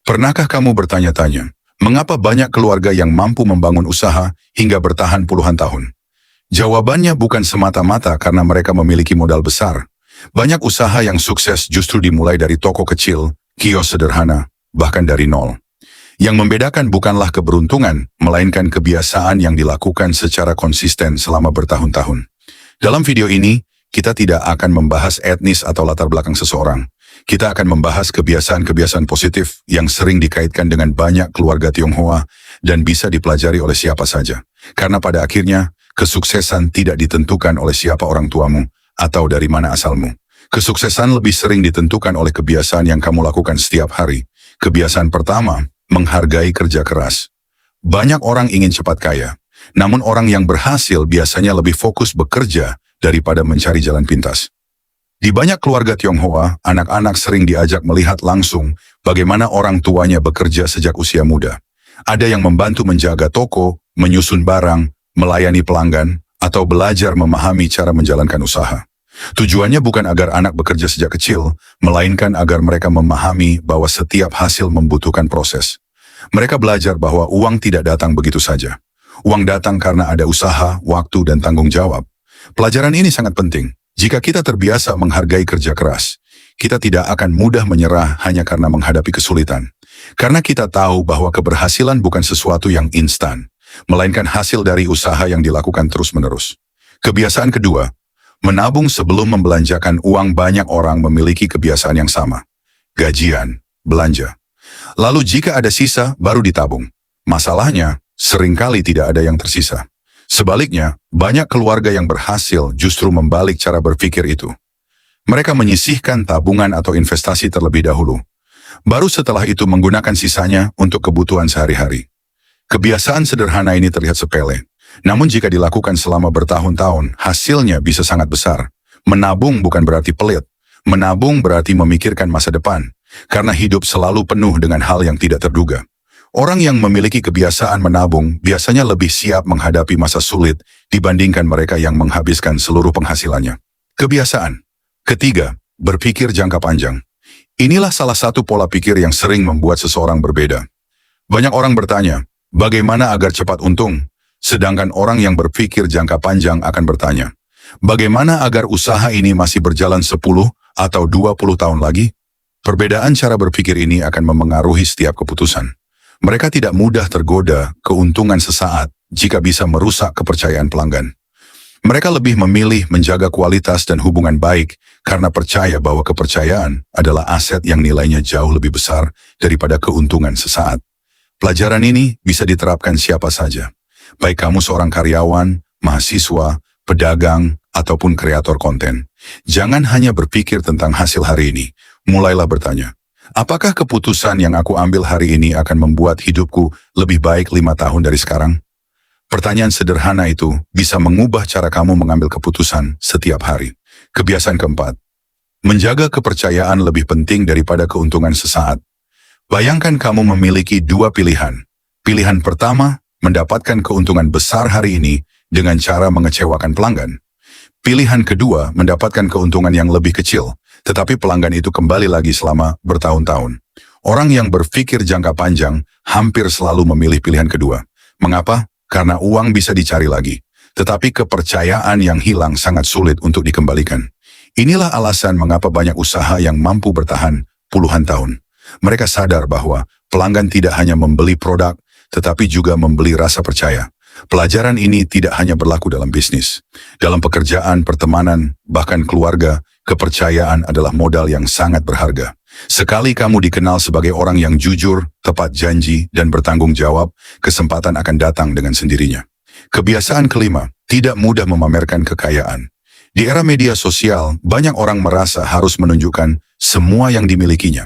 Pernahkah kamu bertanya-tanya, mengapa banyak keluarga yang mampu membangun usaha hingga bertahan puluhan tahun? Jawabannya bukan semata-mata karena mereka memiliki modal besar. Banyak usaha yang sukses justru dimulai dari toko kecil, kios sederhana, bahkan dari nol. Yang membedakan bukanlah keberuntungan, melainkan kebiasaan yang dilakukan secara konsisten selama bertahun-tahun. Dalam video ini, kita tidak akan membahas etnis atau latar belakang seseorang. Kita akan membahas kebiasaan-kebiasaan positif yang sering dikaitkan dengan banyak keluarga Tionghoa dan bisa dipelajari oleh siapa saja. Karena pada akhirnya, kesuksesan tidak ditentukan oleh siapa orang tuamu atau dari mana asalmu. Kesuksesan lebih sering ditentukan oleh kebiasaan yang kamu lakukan setiap hari. Kebiasaan pertama, menghargai kerja keras. Banyak orang ingin cepat kaya, namun orang yang berhasil biasanya lebih fokus bekerja daripada mencari jalan pintas. Di banyak keluarga Tionghoa, anak-anak sering diajak melihat langsung bagaimana orang tuanya bekerja sejak usia muda. Ada yang membantu menjaga toko, menyusun barang, melayani pelanggan, atau belajar memahami cara menjalankan usaha. Tujuannya bukan agar anak bekerja sejak kecil, melainkan agar mereka memahami bahwa setiap hasil membutuhkan proses. Mereka belajar bahwa uang tidak datang begitu saja. Uang datang karena ada usaha, waktu, dan tanggung jawab. Pelajaran ini sangat penting. Jika kita terbiasa menghargai kerja keras, kita tidak akan mudah menyerah hanya karena menghadapi kesulitan. Karena kita tahu bahwa keberhasilan bukan sesuatu yang instan, melainkan hasil dari usaha yang dilakukan terus-menerus. Kebiasaan kedua, menabung sebelum membelanjakan uang. Banyak orang memiliki kebiasaan yang sama. Gajian, belanja. Lalu jika ada sisa, baru ditabung. Masalahnya, seringkali tidak ada yang tersisa. Sebaliknya, banyak keluarga yang berhasil justru membalik cara berpikir itu. Mereka menyisihkan tabungan atau investasi terlebih dahulu. Baru setelah itu menggunakan sisanya untuk kebutuhan sehari-hari. Kebiasaan sederhana ini terlihat sepele. Namun jika dilakukan selama bertahun-tahun, hasilnya bisa sangat besar. Menabung bukan berarti pelit. Menabung berarti memikirkan masa depan. Karena hidup selalu penuh dengan hal yang tidak terduga. Orang yang memiliki kebiasaan menabung biasanya lebih siap menghadapi masa sulit dibandingkan mereka yang menghabiskan seluruh penghasilannya. Kebiasaan ketiga, berpikir jangka panjang. Inilah salah satu pola pikir yang sering membuat seseorang berbeda. Banyak orang bertanya, bagaimana agar cepat untung? Sedangkan orang yang berpikir jangka panjang akan bertanya, bagaimana agar usaha ini masih berjalan 10 atau 20 tahun lagi? Perbedaan cara berpikir ini akan memengaruhi setiap keputusan. Mereka tidak mudah tergoda keuntungan sesaat jika bisa merusak kepercayaan pelanggan. Mereka lebih memilih menjaga kualitas dan hubungan baik karena percaya bahwa kepercayaan adalah aset yang nilainya jauh lebih besar daripada keuntungan sesaat. Pelajaran ini bisa diterapkan siapa saja. Baik kamu seorang karyawan, mahasiswa, pedagang, ataupun kreator konten. Jangan hanya berpikir tentang hasil hari ini. Mulailah bertanya, apakah keputusan yang aku ambil hari ini akan membuat hidupku lebih baik 5 tahun dari sekarang? Pertanyaan sederhana itu bisa mengubah cara kamu mengambil keputusan setiap hari. Kebiasaan keempat, menjaga kepercayaan lebih penting daripada keuntungan sesaat. Bayangkan kamu memiliki dua pilihan. Pilihan pertama, mendapatkan keuntungan besar hari ini dengan cara mengecewakan pelanggan. Pilihan kedua, mendapatkan keuntungan yang lebih kecil, tetapi pelanggan itu kembali lagi selama bertahun-tahun. Orang yang berpikir jangka panjang hampir selalu memilih pilihan kedua. Mengapa? Karena uang bisa dicari lagi, tetapi kepercayaan yang hilang sangat sulit untuk dikembalikan. Inilah alasan mengapa banyak usaha yang mampu bertahan puluhan tahun. Mereka sadar bahwa pelanggan tidak hanya membeli produk, tetapi juga membeli rasa percaya. Pelajaran ini tidak hanya berlaku dalam bisnis. Dalam pekerjaan, pertemanan, bahkan keluarga, kepercayaan adalah modal yang sangat berharga. Sekali kamu dikenal sebagai orang yang jujur, tepat janji, dan bertanggung jawab, kesempatan akan datang dengan sendirinya. Kebiasaan kelima, tidak mudah memamerkan kekayaan. Di era media sosial, banyak orang merasa harus menunjukkan semua yang dimilikinya.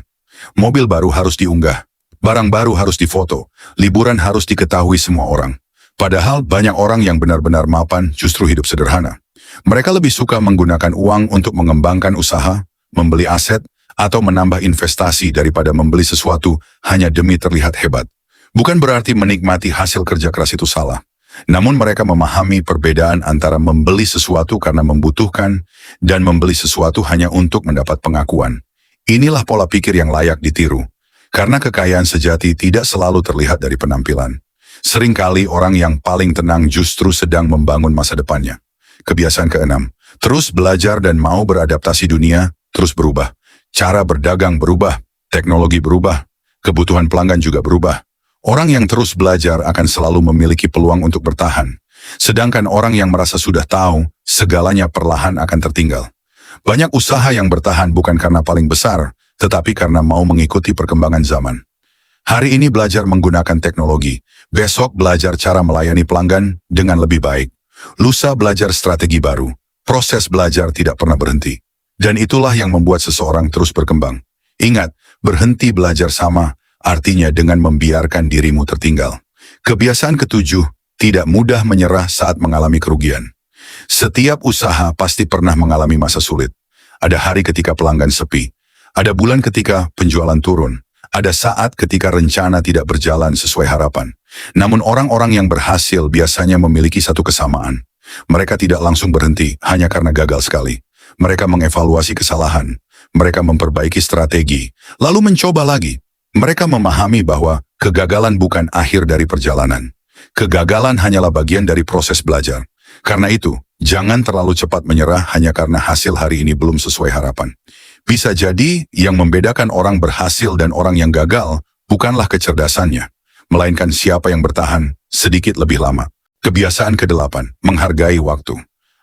Mobil baru harus diunggah, barang baru harus difoto, liburan harus diketahui semua orang. Padahal banyak orang yang benar-benar mapan justru hidup sederhana. Mereka lebih suka menggunakan uang untuk mengembangkan usaha, membeli aset, atau menambah investasi daripada membeli sesuatu hanya demi terlihat hebat. Bukan berarti menikmati hasil kerja keras itu salah. Namun mereka memahami perbedaan antara membeli sesuatu karena membutuhkan dan membeli sesuatu hanya untuk mendapat pengakuan. Inilah pola pikir yang layak ditiru. Karena kekayaan sejati tidak selalu terlihat dari penampilan. Seringkali orang yang paling tenang justru sedang membangun masa depannya. Kebiasaan keenam, terus belajar dan mau beradaptasi. Dunia terus berubah. Cara berdagang berubah, teknologi berubah, kebutuhan pelanggan juga berubah. Orang yang terus belajar akan selalu memiliki peluang untuk bertahan. Sedangkan orang yang merasa sudah tahu, segalanya perlahan akan tertinggal. Banyak usaha yang bertahan bukan karena paling besar, tetapi karena mau mengikuti perkembangan zaman. Hari ini belajar menggunakan teknologi, besok belajar cara melayani pelanggan dengan lebih baik. Lusa belajar strategi baru, proses belajar tidak pernah berhenti. Dan itulah yang membuat seseorang terus berkembang. Ingat, berhenti belajar sama, artinya dengan membiarkan dirimu tertinggal. Kebiasaan ketujuh, tidak mudah menyerah saat mengalami kerugian. Setiap usaha pasti pernah mengalami masa sulit. Ada hari ketika pelanggan sepi, ada bulan ketika penjualan turun, ada saat ketika rencana tidak berjalan sesuai harapan. Namun orang-orang yang berhasil biasanya memiliki satu kesamaan. Mereka tidak langsung berhenti hanya karena gagal sekali. Mereka mengevaluasi kesalahan, mereka memperbaiki strategi, lalu mencoba lagi. Mereka memahami bahwa kegagalan bukan akhir dari perjalanan. Kegagalan hanyalah bagian dari proses belajar. Karena itu, jangan terlalu cepat menyerah hanya karena hasil hari ini belum sesuai harapan. Bisa jadi yang membedakan orang berhasil dan orang yang gagal bukanlah kecerdasannya, melainkan siapa yang bertahan sedikit lebih lama. Kebiasaan ke-8, menghargai waktu.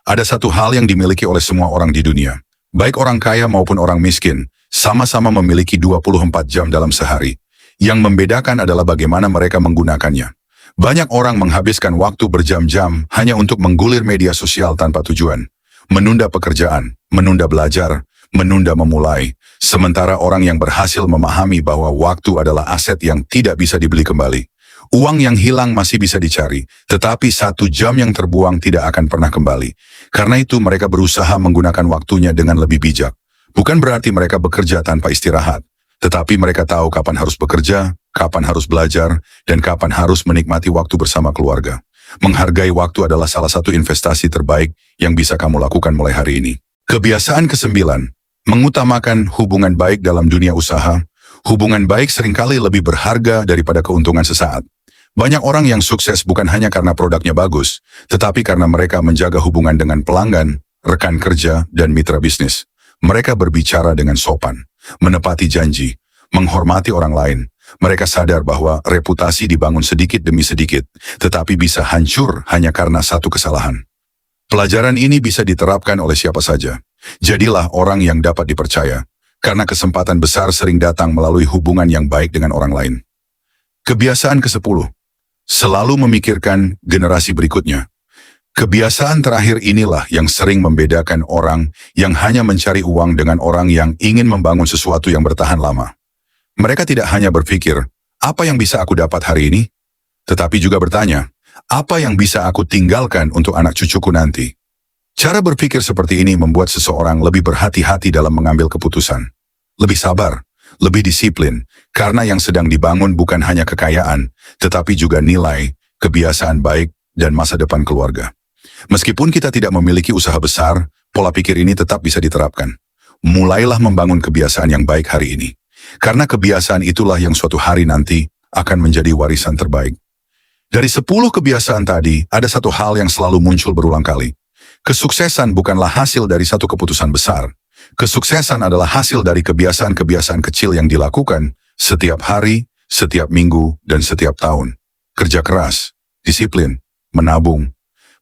Ada satu hal yang dimiliki oleh semua orang di dunia. Baik orang kaya maupun orang miskin, sama-sama memiliki 24 jam dalam sehari. Yang membedakan adalah bagaimana mereka menggunakannya. Banyak orang menghabiskan waktu berjam-jam hanya untuk menggulir media sosial tanpa tujuan. Menunda pekerjaan, menunda belajar, menunda memulai. Sementara orang yang berhasil memahami bahwa waktu adalah aset yang tidak bisa dibeli kembali. Uang yang hilang masih bisa dicari, tetapi 1 jam yang terbuang tidak akan pernah kembali. Karena itu mereka berusaha menggunakan waktunya dengan lebih bijak. Bukan berarti mereka bekerja tanpa istirahat, tetapi mereka tahu kapan harus bekerja, kapan harus belajar, dan kapan harus menikmati waktu bersama keluarga. Menghargai waktu adalah salah satu investasi terbaik yang bisa kamu lakukan mulai hari ini. Kebiasaan ke-9, mengutamakan hubungan baik dalam dunia usaha. Hubungan baik seringkali lebih berharga daripada keuntungan sesaat. Banyak orang yang sukses bukan hanya karena produknya bagus, tetapi karena mereka menjaga hubungan dengan pelanggan, rekan kerja, dan mitra bisnis. Mereka berbicara dengan sopan, menepati janji, menghormati orang lain. Mereka sadar bahwa reputasi dibangun sedikit demi sedikit, tetapi bisa hancur hanya karena satu kesalahan. Pelajaran ini bisa diterapkan oleh siapa saja. Jadilah orang yang dapat dipercaya, karena kesempatan besar sering datang melalui hubungan yang baik dengan orang lain. Kebiasaan ke-10, selalu memikirkan generasi berikutnya. Kebiasaan terakhir inilah yang sering membedakan orang yang hanya mencari uang dengan orang yang ingin membangun sesuatu yang bertahan lama. Mereka tidak hanya berpikir, apa yang bisa aku dapat hari ini? Tetapi juga bertanya, apa yang bisa aku tinggalkan untuk anak cucuku nanti? Cara berpikir seperti ini membuat seseorang lebih berhati-hati dalam mengambil keputusan. Lebih sabar, lebih disiplin, karena yang sedang dibangun bukan hanya kekayaan, tetapi juga nilai, kebiasaan baik, dan masa depan keluarga. Meskipun kita tidak memiliki usaha besar, pola pikir ini tetap bisa diterapkan. Mulailah membangun kebiasaan yang baik hari ini. Karena kebiasaan itulah yang suatu hari nanti akan menjadi warisan terbaik. Dari 10 kebiasaan tadi, ada satu hal yang selalu muncul berulang kali. Kesuksesan bukanlah hasil dari satu keputusan besar. Kesuksesan adalah hasil dari kebiasaan-kebiasaan kecil yang dilakukan setiap hari, setiap minggu, dan setiap tahun. Kerja keras, disiplin, menabung,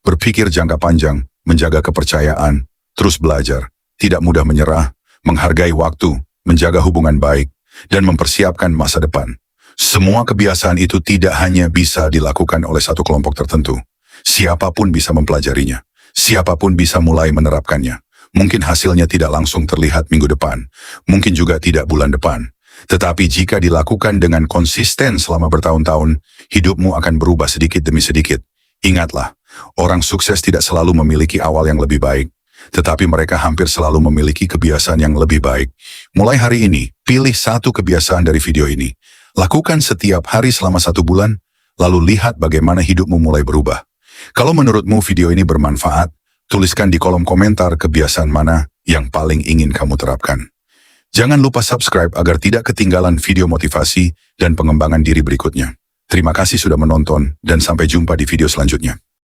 berpikir jangka panjang, menjaga kepercayaan, terus belajar, tidak mudah menyerah, menghargai waktu, menjaga hubungan baik, dan mempersiapkan masa depan. Semua kebiasaan itu tidak hanya bisa dilakukan oleh satu kelompok tertentu. Siapapun bisa mempelajarinya. Siapapun bisa mulai menerapkannya. Mungkin hasilnya tidak langsung terlihat minggu depan. Mungkin juga tidak bulan depan. Tetapi jika dilakukan dengan konsisten selama bertahun-tahun, hidupmu akan berubah sedikit demi sedikit. Ingatlah, orang sukses tidak selalu memiliki awal yang lebih baik. Tetapi mereka hampir selalu memiliki kebiasaan yang lebih baik. Mulai hari ini, pilih satu kebiasaan dari video ini. Lakukan setiap hari selama 1 bulan, lalu lihat bagaimana hidupmu mulai berubah. Kalau menurutmu video ini bermanfaat, tuliskan di kolom komentar kebiasaan mana yang paling ingin kamu terapkan. Jangan lupa subscribe agar tidak ketinggalan video motivasi dan pengembangan diri berikutnya. Terima kasih sudah menonton dan sampai jumpa di video selanjutnya.